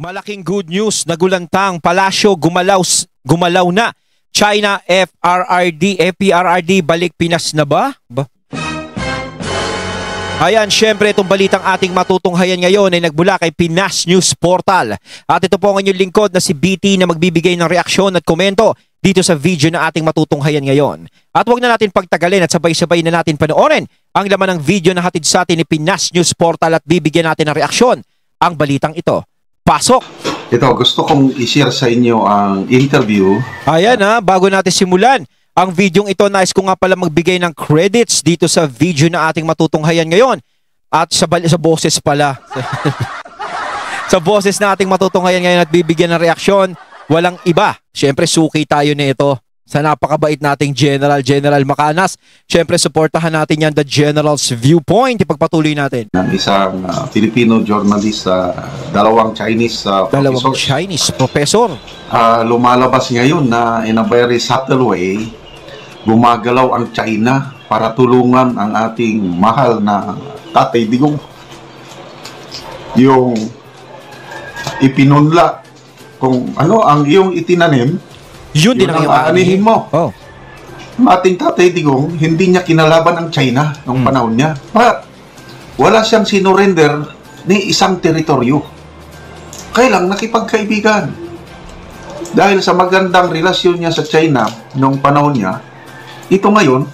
Malaking good news, nagulantang palasyo, gumalaw na. China FPRRD, balik Pinas na ba? Ayan, syempre itong balitang ating matutunghayan ngayon ay nagbula kay Pinas News Portal. At ito po ang inyong lingkod na si BT na magbibigay ng reaksyon at komento dito sa video na ating matutunghayan ngayon. At huwag na natin pagtagalin at sabay-sabay na natin panoorin ang laman ng video na hatid sa atin ni Pinas News Portal at bibigyan natin ng reaksyon ang balitang ito. Pasok! Ito, gusto kong i-share sa inyo ang interview. Ayan bago natin simulan ang videong ito, nais ko nga pala magbigay ng credits dito sa video na ating matutunghayan ngayon. At sa boses pala. Sa boses na ating matutunghayan ngayon at bibigyan ng reaksyon, walang iba. Siyempre, suki tayo nito sa napakabait nating General Macanas. Siyempre, supportahan natin yan, the General's Viewpoint. Ipagpatuloy natin. Ng isang Filipino journalist, dalawang Chinese professor. Lumalabas ngayon na in a very subtle way, gumagalaw ang China para tulungan ang ating mahal na Tatay Digong. Yung ipinunla kung ano ang iyong itinanim, yun din ang aanihin mo. Oh. Ang ating Tatay Digong, hindi niya kinalaban ang China noong panahon niya. But wala siyang sinurrender ni isang teritoryo. Kailang nakipagkaibigan. Dahil sa magandang relasyon niya sa China noong panahon niya, ito ngayon,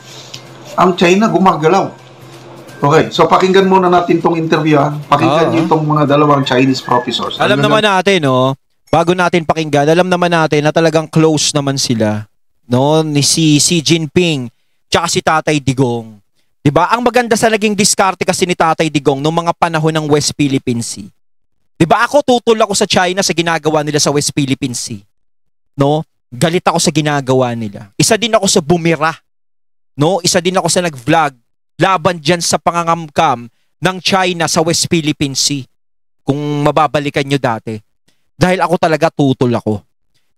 ang China gumagalaw. Okay, so pakinggan muna natin itong interview. Pakinggan niyo itong mga dalawang Chinese professors. Alam naman natin, bago natin pakinggan, alam naman natin na talagang close naman sila, ni si Xi Jinping tsaka si Tatay Digong. 'Di ba? Ang maganda sa naging diskarte kasi ni Tatay Digong noong mga panahon ng West Philippine Sea. 'Di ba? Ako tutol ako sa China sa ginagawa nila sa West Philippine Sea. Galit ako sa ginagawa nila. Isa din ako sa bumira. Isa din ako sa nag-vlog laban diyan sa pangangamkam ng China sa West Philippine Sea. Kung mababalikan nyo dati. Dahil ako talaga tutol ako.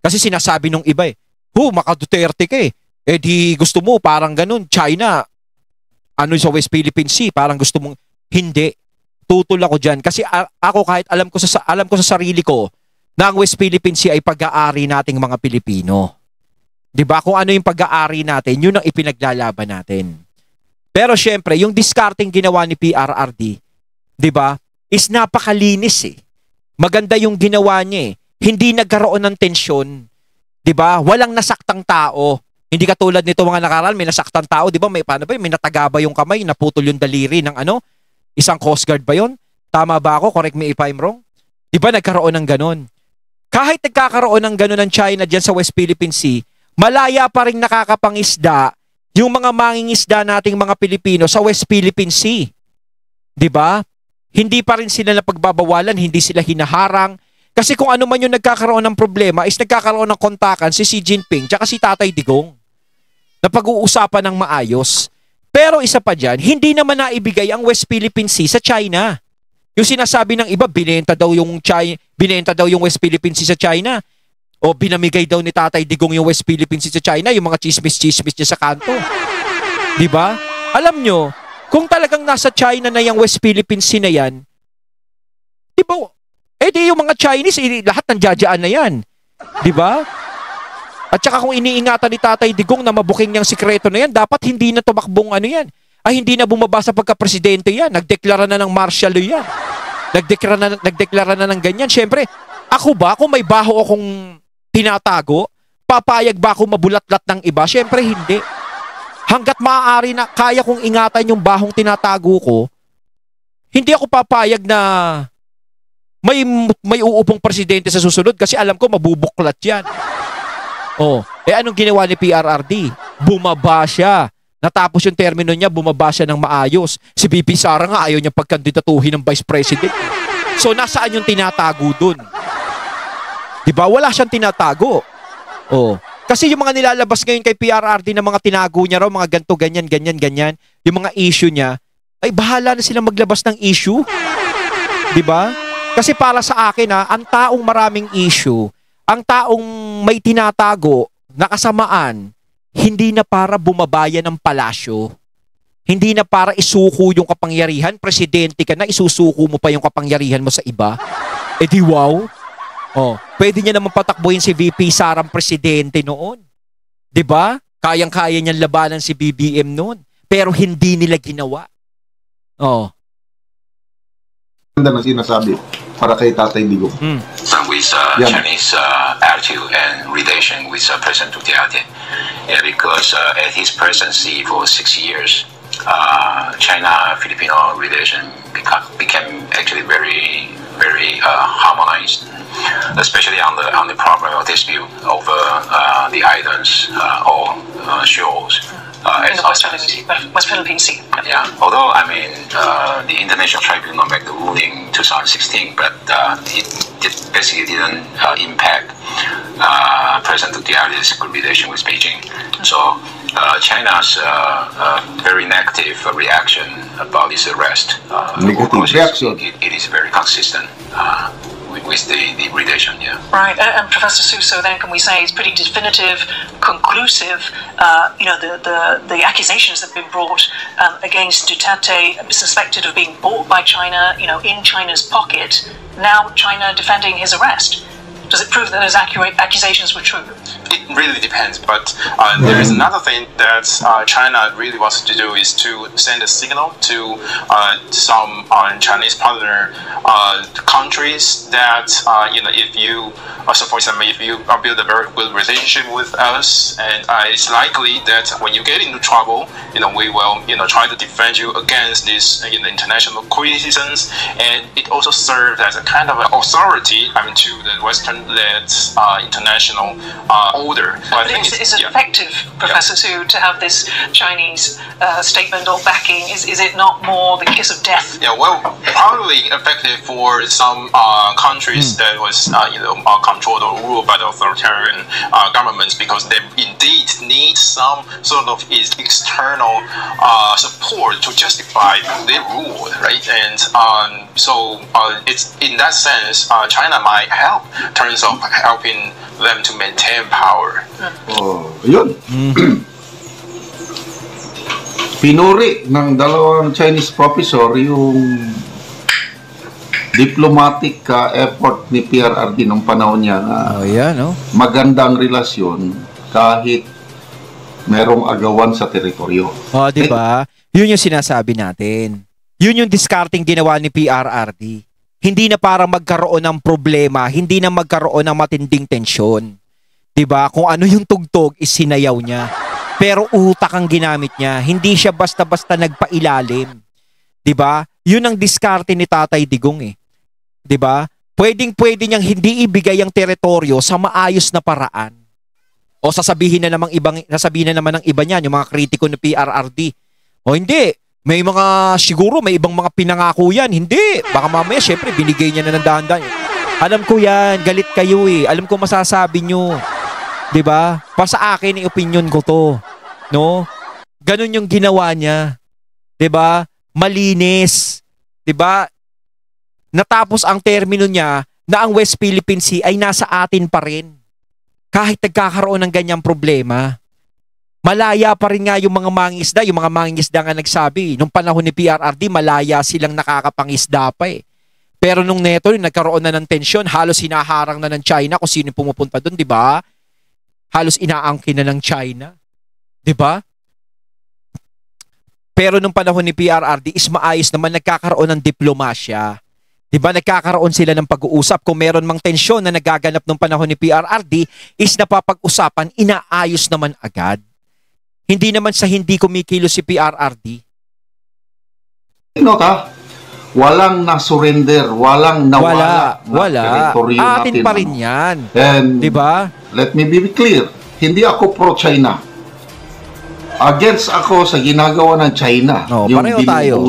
Kasi sinasabi nung iba maka Duterte ka di gusto mo parang ganun. China, sa West Philippine Sea, parang gusto mong, hindi. Tutol ako dyan. Kasi ako kahit alam ko sa sarili ko na ang West Philippine Sea ay pag-aari nating mga Pilipino. 'Di ba? Kung ano yung pag-aari natin, yun ang ipinaglalaban natin. Pero syempre, yung discarding ginawa ni PRRD, 'di ba? Is napakalinis Maganda yung ginawa niya Hindi nagkaroon ng tensyon. 'Di ba? Walang nasaktang tao. Hindi katulad nito mga nakaraan, may nasaktang tao, 'di ba? May paano ba? May natagaba yung kamay, naputol yung daliri ng isang Coast Guard ba 'yon? Tama ba ako? Correct me if I'm wrong. 'Di ba nagkaroon ng ganun? Kahit nagkakaroon ng ganun ng China diyan sa West Philippine Sea, malaya pa rin nakakapangisda yung mga mangingisda nating mga Pilipino sa West Philippine Sea. 'Di ba? Hindi pa rin sila napagbabawalan, hindi sila hinaharang. Kasi kung ano man yung nagkakaroon ng problema is nagkakaroon ng kontakan si Xi Jinping tsaka si Tatay Digong na pag-uusapan ng maayos. Pero isa pa dyan, hindi naman naibigay ang West Philippine Sea sa China. Yung sinasabi ng iba, binenta daw yung West Philippine Sea sa China. O binamigay daw ni Tatay Digong yung West Philippine Sea sa China, yung mga chismis-chismis niya sa kanto. 'Di ba? Alam nyo, kung talagang nasa China na yung West Philippine Sea na yan, 'di ba? Di yung mga Chinese, lahat nandiyadyaan na yan. 'Di ba? At saka kung iniingatan ni Tatay Digong na mabuking niyang sikreto na yan, dapat hindi na tumakbong yan. Hindi na bumaba sa pagka-presidente yan. Nagdeklara na ng martial law yan. Nagdeklara na ng ganyan. Siyempre, ako ba, kung may baho akong tinatago, papayag ba ako mabulatlat ng iba? Siyempre, hindi. Hanggat maaari na kaya kong ingatan yung bahong tinatago ko, hindi ako papayag na may uupong presidente sa susunod kasi alam ko mabubuklat yan. Anong ginawa ni PRRD? Bumaba siya. Natapos yung termino niya, bumaba siya ng maayos. Si BP Sara nga ayaw niya pagkandidatuhin ng Vice President. So, nasaan yung tinatago dun? Diba? Wala siyang tinatago. Kasi yung mga nilalabas ngayon kay PRRD na mga tinago niya raw, mga ganto, ganyan, yung mga issue niya, ay bahala na silang maglabas ng issue. Diba? Kasi para sa akin, ang taong maraming issue, ang taong may tinatago, nakasamaan, hindi na para bumabayan ng palasyo. Hindi na para isuko yung kapangyarihan. Presidente ka na, isusuko mo pa yung kapangyarihan mo sa iba. Di wow. Oh, pwede niya naman patakbuhin si VP Sarang presidente noon. 'Di ba? Kayang-kaya niyang labanan si BBM noon, pero hindi nila ginawa. Oh. Ganda na sinasabi para kay Tatay Digong. With Chinese attitude and relation with President Duterte, because at his presidency for 6 years, China-Filipino relation became actually very harmonized, especially on the problem of dispute over the islands or shoals. In the West Philippine Sea. Yeah, although the International Tribunal made the ruling 2016, but it basically didn't impact President Duterte's good relation with Beijing. So China's very negative reaction about this arrest. Negative reaction. It is very consistent with the relation, yeah. Right, and Professor Suso, then can we say it's pretty definitive, conclusive, the accusations that have been brought against Duterte, suspected of being bought by China, in China's pocket, now China defending his arrest. Does it prove that those accusations were true? It really depends, but there is another thing that China really wants to do is to send a signal to some Chinese partner countries that if you, so for example, if you build a very good relationship with us, and it's likely that when you get into trouble, we will try to defend you against these international criticisms, and it also serves as a kind of an authority to the Western-led international order. So but is it effective, Professor Su, to have this Chinese statement or backing? Is it not more the kiss of death? Yeah, well, probably effective for some countries that was controlled or ruled by the authoritarian governments, because they indeed need some sort of external support to justify their rule, right? And so it's in that sense, China might help in terms of helping them to maintain power. Oh, yun. Pinuri ng dalawang Chinese professor yung diplomatic effort ni PRRD nung panahon niya na magandang relasyon kahit merong agawan sa teritoryo. Oh, di ba? Yun yung sinasabi natin. Yun yung discarding ginawa ni PRRD. Hindi na para magkaroon ng problema, hindi na magkaroon ng matinding tensyon. 'Di ba? Kung ano yung tugtog is sinayaw niya. Pero utak ang ginamit niya, hindi siya basta-basta nagpailalim. 'Di ba? Yun ang diskarte ni Tatay Digong eh. 'Di ba? Pwedeng-pwede niyang hindi ibigay ang teritoryo sa maayos na paraan. O sasabihin na naman ng iba niyan, yung mga kritiko ng PRRD. O hindi, may ibang mga pinangako yan. Hindi, baka mamaya syempre binigay niya na ng dahan-dahan. Alam ko yan, galit kayo eh. Alam ko masasabi nyo. 'Di ba? Pa sa akin, opinion ko to. No? Ganun yung ginawa niya. 'Di ba? Malinis. 'Di ba? Natapos ang termino niya na ang West Philippine Sea ay nasa atin pa rin. Kahit nagkakaroon ng ganyang problema. Malaya pa rin nga yung mga mangingisda. Yung mga mangingisda nga nagsabi, nung panahon ni PRRD, malaya silang nakakapangisda pa eh. Pero nung neto, nagkaroon na ng tensyon, halos hinaharang na ng China kung sino pumupunta doon, di ba? Halos inaangkin na ng China. Di ba? Pero nung panahon ni PRRD, is maayos naman, nagkakaroon ng diplomasya. Di ba? Nagkakaroon sila ng pag-uusap. Kung meron mang tensyon na nagaganap nung panahon ni PRRD, is napapag-usapan, inaayos naman agad. Hindi naman sa hindi kumikilo si PRRD. Walang na-surrender, walang nawala. Wala. Atin pa rin yan. And, diba? Let me be clear, hindi ako pro-China. Against ako sa ginagawa ng China. No, pareho tayo.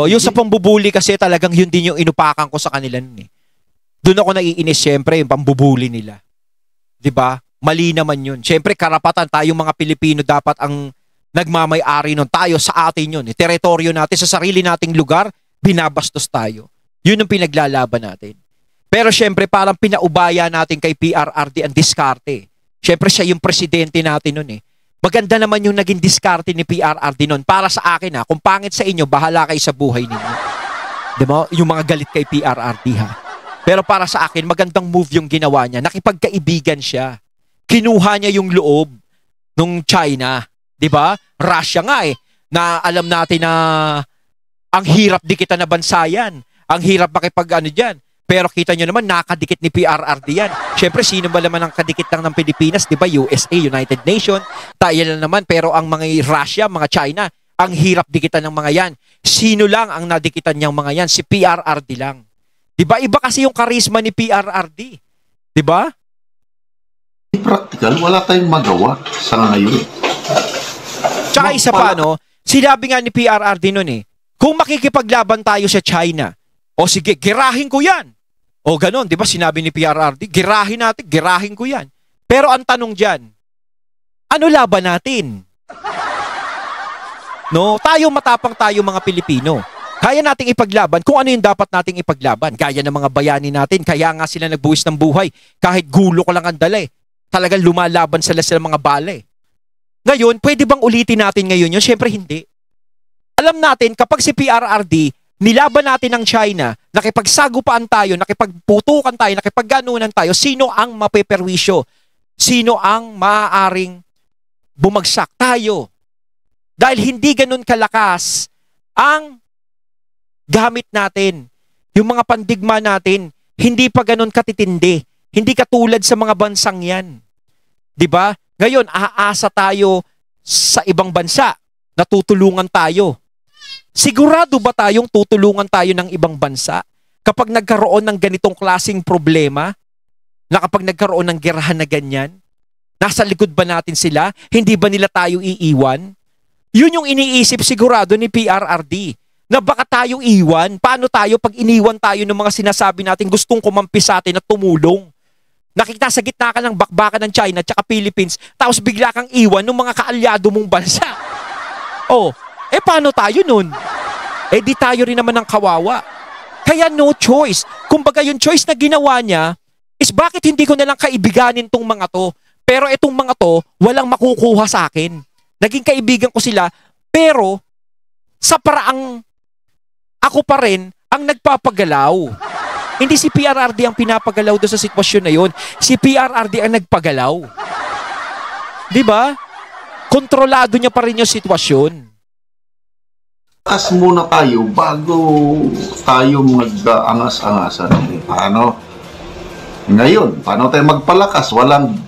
Yung sa pambubuli kasi talagang yun din yung inupakan ko sa kanila nun eh. Doon ako naiinis syempre, yung pambubuli nila. Diba? Mali naman yun. Syempre, karapatan tayong mga Pilipino dapat ang nagmamay-ari nun. Tayo sa atin yun. Teritoryo natin, sa sarili nating lugar, binabastos tayo. Yun ang pinaglalaban natin. Pero syempre, parang pinaubaya natin kay PRRD ang diskarte. Syempre, siya yung presidente natin nun eh. Maganda naman yung naging diskarte ni PRRD nun. Para sa akin kung pangit sa inyo, bahala kayo sa buhay ninyo. Diba? Yung mga galit kay PRRD ha. Pero para sa akin, magandang move yung ginawa niya. Nakipagkaibigan siya. Kinuha niya yung loob nung China. 'Di ba? Russia nga na alam natin na ang hirap dikitan na bansa yan. Ang hirap makipag diyan. Pero kita nyo naman, nakadikit ni PRRD yan. Siyempre, sino ba naman ang kadikit lang ng Pilipinas? 'Di ba? USA, United Nations. Tayo lang naman. Pero ang mga Russia, mga China, ang hirap dikitan ng mga yan. Sino lang ang nadikitan niyang mga yan? Si PRRD lang. 'Di ba? Iba kasi yung karisma ni PRRD. 'Di ba? Practical, wala tayong magawa sa ngayon. Tsaka isa pa, sinabi nga ni PRRD nun kung makikipaglaban tayo sa China, o sige, girahin ko yan. O ganon, di ba sinabi ni PRRD, girahin natin, girahin ko yan. Pero ang tanong dyan, ano laban natin? No, tayo matapang tayo mga Pilipino. Kaya nating ipaglaban kung ano yung dapat nating ipaglaban. Gaya ng mga bayani natin, kaya nga sila nagbuwis ng buhay. Kahit gulo ko lang ang dala talagang lumalaban sila mga bale. Ngayon, pwede bang ulitin natin ngayon yun? Siyempre hindi. Alam natin, kapag si PRRD, nilaban natin ng China, nakipagsagupaan tayo, nakipagputukan tayo, nakipagganunan tayo, sino ang mapeperwisyo? Sino ang maaaring bumagsak? Tayo. Dahil hindi ganun kalakas ang gamit natin. Yung mga pandigma natin, hindi pa ganun katitindi. Hindi katulad sa mga bansang yan. 'Di ba? Ngayon, aasa tayo sa ibang bansa na tutulungan tayo. Sigurado ba tayong tutulungan tayo ng ibang bansa kapag nagkaroon ng ganitong klaseng problema? Na kapag nagkaroon ng gerahan na ganyan? Nasa likod ba natin sila? Hindi ba nila tayo iiwan? Yun yung iniisip sigurado ni PRRD. Na baka tayong iwan. Paano tayo pag iniwan tayo ng mga sinasabi natin gustong kumampi sa atin at tumulong? Nakita sa gitna ka ng bakbakan ng China at Philippines, tapos bigla kang iwan ng mga kaalyado mong bansa. Paano tayo nun? Di tayo rin naman ang kawawa. Kaya no choice. Kumbaga yung choice na ginawa niya is bakit hindi ko nalang kaibiganin tong mga to? Pero itong mga to, walang makukuha sa akin. Naging kaibigan ko sila, pero sa paraang ako pa rin ang nagpapagalaw. Hindi si PRRD ang pinapagalaw doon sa sitwasyon na yun. Si PRRD ang nagpagalaw. Di ba? Kontrolado niya pa rin yung sitwasyon. Lakas muna tayo bago tayo mag-angas-angasan. Paano? Ngayon, paano tayo magpalakas? Walang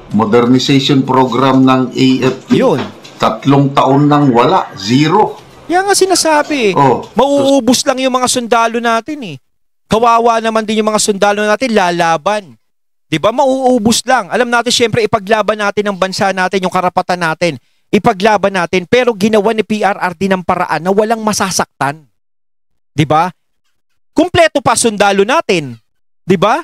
modernization program ng AFP. Yun. 3 taon nang wala. 0. Yan nga sinasabi. Mauubos lang yung mga sundalo natin Kawawa naman din yung mga sundalo natin, lalaban. 'Di ba? Mauubos lang. Alam natin syempre ipaglaban natin ang bansa natin, yung karapatan natin. Ipaglaban natin, pero ginawa ni PRRD ng paraan na walang masasaktan. 'Di ba? Kumpleto pa sundalo natin. 'Di ba?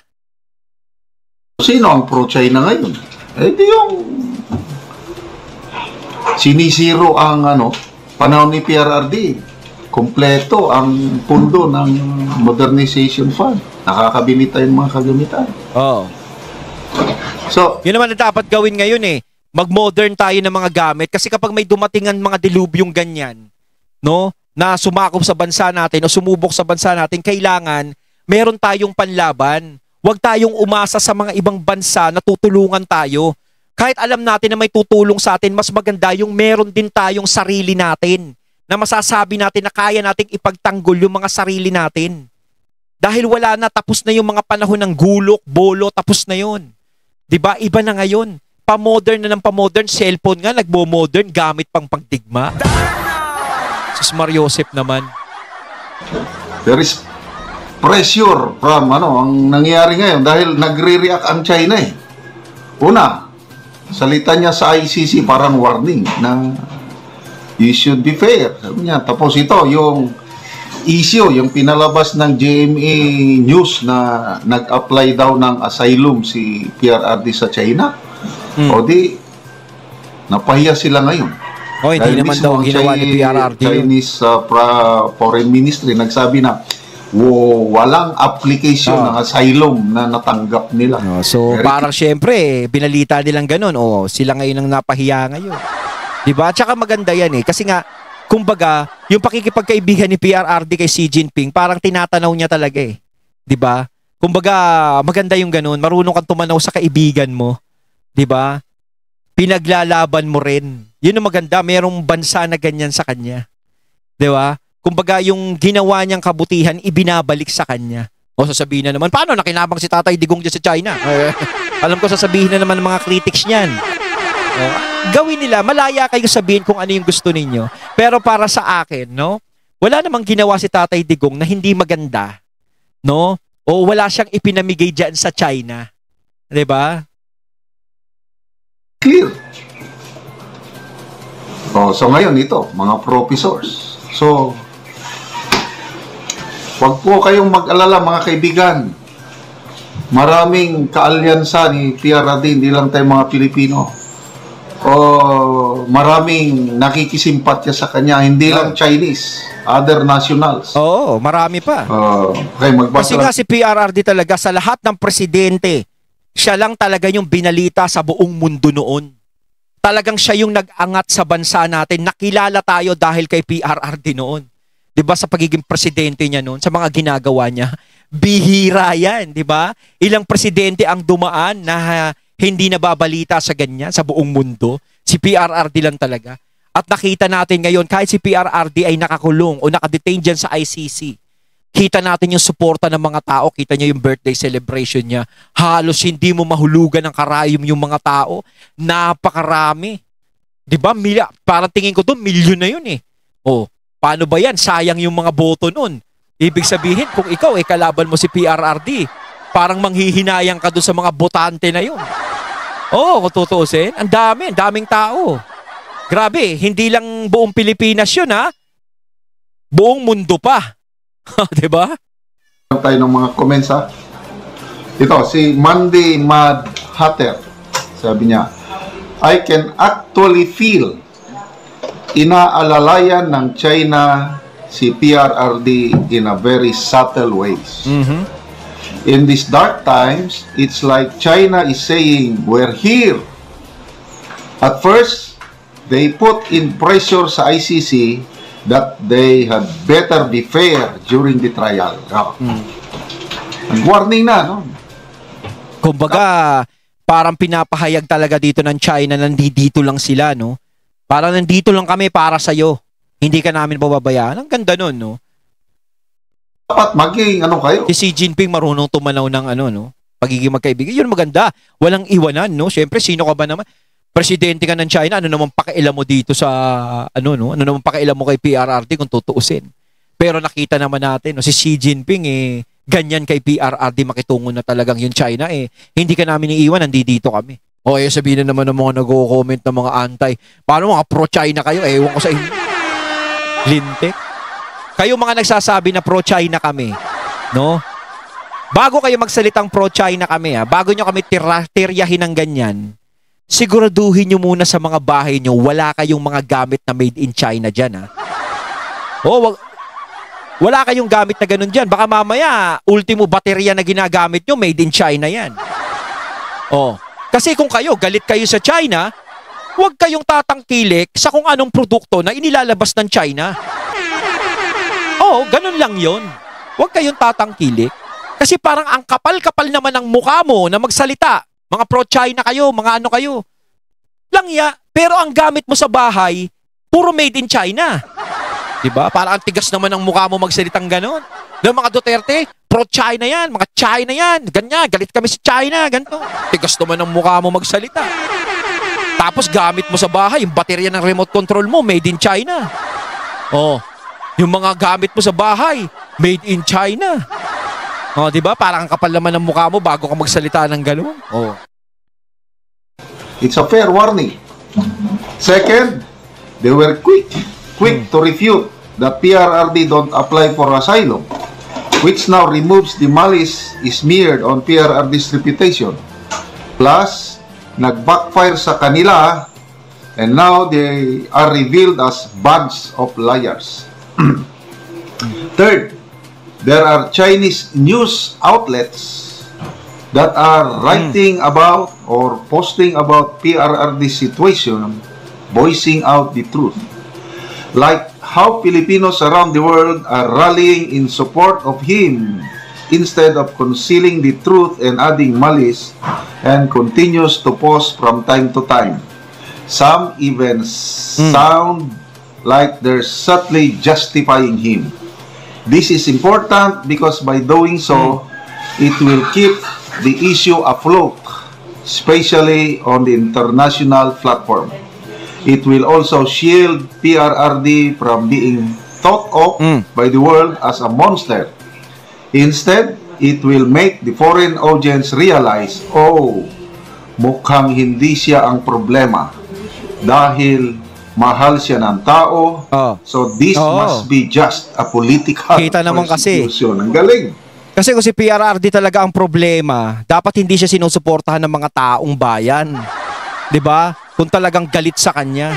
Sino ang pro-China ngayon? Di yung sinisiro ang panahon ni PRRD. Kompleto ang pundo ng modernization fund. Nakakabili tayo ng mga kagamitan. So, yun naman na dapat gawin ngayon mag-modern tayo ng mga gamit kasi kapag may dumatingan mga dilubyong ganyan, na sumakop sa bansa natin o sumubok sa bansa natin, kailangan meron tayong panlaban. Huwag tayong umasa sa mga ibang bansa na tutulungan tayo. Kahit alam natin na may tutulong sa atin, mas maganda yung meron din tayong sarili natin na masasabi natin na kaya nating ipagtanggol yung mga sarili natin. Dahil wala na, tapos na yung mga panahon ng gulok, bolo, tapos na yun. 'Di ba? Iba na ngayon. Pa-modern na ng pa-modern. Cellphone nga, nagbo-modern, gamit pang pagdigma. Sus Mariosep naman. There is pressure from ang nangyayari ngayon dahil nagre-react ang China Una, salita niya sa ICC parang warning na you should be fair. Sabi niya. Tapos ito, yung issue, yung pinalabas ng GMA News na nag-apply daw ng asylum si PRRD sa China. O di, napahiya sila ngayon. Hindi naman daw ang ginawa ni PRRD. Chinese Foreign Ministry nagsabi na walang application ng asylum na natanggap nila. So, parang syempre, binalita nilang ganun. Sila ngayon ang napahiya ngayon. Diba? Tsaka maganda yan kasi nga, kumbaga, yung pakikipagkaibigan ni PRRD kay Xi Jinping, parang tinatanaw niya talaga 'di ba? Kumbaga, maganda yung ganun. Marunong kang tumanaw sa kaibigan mo, 'di ba? Pinaglalaban mo rin. Yun ang maganda, mayroong bansa na ganyan sa kanya. 'Di ba? Kumbaga, yung ginawa niyang kabutihan ibinabalik sa kanya. O sasabihin na naman, paano nakinabang si Tatay Digong dyan sa China? Alam ko sasabihin na naman ng mga critics niyan. Gawin nila, malaya kayo sabihin kung ano yung gusto ninyo. Pero para sa akin, no? Wala namang ginawa si Tatay Digong na hindi maganda, no? O wala siyang ipinamigay diyan sa China. 'Di ba? Clear. So ngayon ito, mga professors. So, wag po kayong mag-alala mga kaibigan. Maraming kaalyansa ni PRRD, hindi lang tayo mga Pilipino. Maraming nakikisimpatya sa kanya, hindi lang Chinese, other nationals. Oo, marami pa. Okay, Kasi nga si PRRD talaga sa lahat ng presidente, siya lang talaga yung binalita sa buong mundo noon. Talagang siya yung nag-angat sa bansa natin. Nakilala tayo dahil kay PRRD noon. 'Di ba sa pagiging presidente niya noon, sa mga ginagawa niya, bihira 'yan, 'di ba? Ilang presidente ang dumaan na hindi nababalita sa ganyan sa buong mundo. Si PRRD lang talaga. At nakita natin ngayon, kahit si PRRD ay nakakulong o nakadetain dyan sa ICC, kita natin yung suporta ng mga tao, kita niyo yung birthday celebration niya. Halos hindi mo mahulugan ng karayom yung mga tao. Napakarami. 'Di ba? Parang tingin ko doon, milyon na yun eh. Paano ba yan? Sayang yung mga boto nun. Ibig sabihin, kung ikaw kalaban mo si PRRD, parang manghihinayang ka doon sa mga botante na yun. Kung tutuusin, ang daming tao. Grabe, hindi lang buong Pilipinas yun ha. Buong mundo pa. 'Di ba? Tayo ng mga comments ha. Ito, si Mandy Mad Hatter. Sabi niya, I can actually feel inaalalayan ng China si PRRD in a very subtle ways. In these dark times, it's like China is saying, we're here. At first, they put in pressure sa ICC that they had better be fair during the trial. Warning na, no? Kumbaga, parang pinapahayag talaga dito ng China, nandito lang sila, no? Parang nandito lang kami para sa'yo. Hindi ka namin pababayaan. Ang ganda nun, no? Dapat maging kayo. Si Xi Jinping marunong tumanaw ng pagiging magkaibigan. Yun maganda. Walang iwanan, no? Siyempre, sino ka ba naman? Presidente ka ng China, ano naman pakialam mo dito sa, Ano naman pakialam mo kay PRRD kung tutuusin. Pero nakita naman natin, no? Si Xi Jinping, ganyan kay PRRD makitungo na talagang yung China, hindi ka namin iiwan, nandito kami. Sabihin na naman ng mga nag-comment ng mga anti. Paano mga pro-China kayo? Ewan ko sa inyo. Lintik. Kayo mga nagsasabi na pro-China kami, no? Bago kayo magsalitang pro-China kami, bago nyo kami tiryahin ng ganyan, siguraduhin nyo muna sa mga bahay nyo, wala kayong mga gamit na made in China dyan, wala kayong gamit na ganun dyan. Baka mamaya, ultimo baterya na ginagamit nyo, made in China yan. Kasi kung galit kayo sa China, huwag kayong tatangkilik sa kung anong produkto na inilalabas ng China. Ganun lang yon. Huwag kayong tatangkilik. Kasi parang ang kapal-kapal naman ng mukha mo na magsalita. Mga pro-China kayo, mga ano kayo. Langya, pero ang gamit mo sa bahay, puro made in China. Diba? Parang ang tigas naman ng mukha mo magsalitang ganon. Ng mga Duterte, pro-China yan, mga China yan, ganyan, galit kami sa China, ganito. Tigas naman ng mukha mo magsalita. Tapos gamit mo sa bahay, yung baterya ng remote control mo, made in China. Yung mga gamit mo sa bahay, made in China. Diba? Parang ang kapal naman ng mukha mo bago ka magsalita ng gano'n. It's a fair warning. Second, they were quick to refute that PRRD don't apply for asylum, which now removes the malice smeared on PRRD's reputation. Plus, nag-backfire sa kanila and now they are revealed as bunch of liars. Third, there are Chinese news outlets that are writing about or posting about PRRD's situation, voicing out the truth. Like how Filipinos around the world are rallying in support of him instead of concealing the truth and adding malice, and continues to post from time to time. Some even sound like they're subtly justifying him. This is important because by doing so, it will keep the issue afloat, especially on the international platform. It will also shield PRRD from being thought of by the world as a monster. Instead, it will make the foreign audience realize, oh, mukhang hindi siya ang problema dahil mahal siya ng tao. So this must be just a political Kita naman kasi. persecution. Ang galing. Kasi kung si PRRD talaga ang problema, dapat hindi siya sinusuportahan ng mga taong bayan. 'Di ba? Kung talagang galit sa kanya.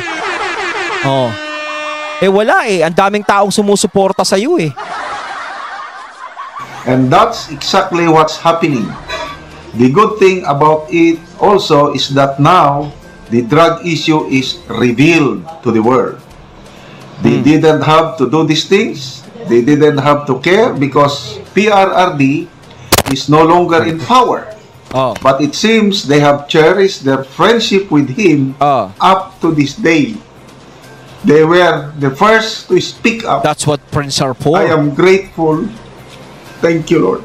Wala eh. Ang daming taong sumusuporta sa iyo eh. And that's exactly what's happening. The good thing about it also is that now the drug issue is revealed to the world. They didn't have to do these things. They didn't have to care because PRRD is no longer in power. But it seems they have cherished their friendship with him up to this day. They were the first to speak up. That's what friends are for. I am grateful. Thank you, Lord.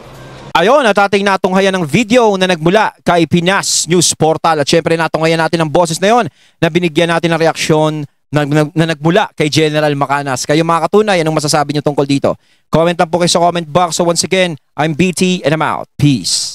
Ayun, at ating natunghayan ng video na nagmula kay Pinas News Portal. At syempre natunghayan natin ang boses na yon na binigyan natin ng reaksyon na nagmula kay General Macanas. Kayo mga katunay, anong masasabi nyo tungkol dito? Comment lang po kayo sa comment box. So once again, I'm BT and I'm out. Peace.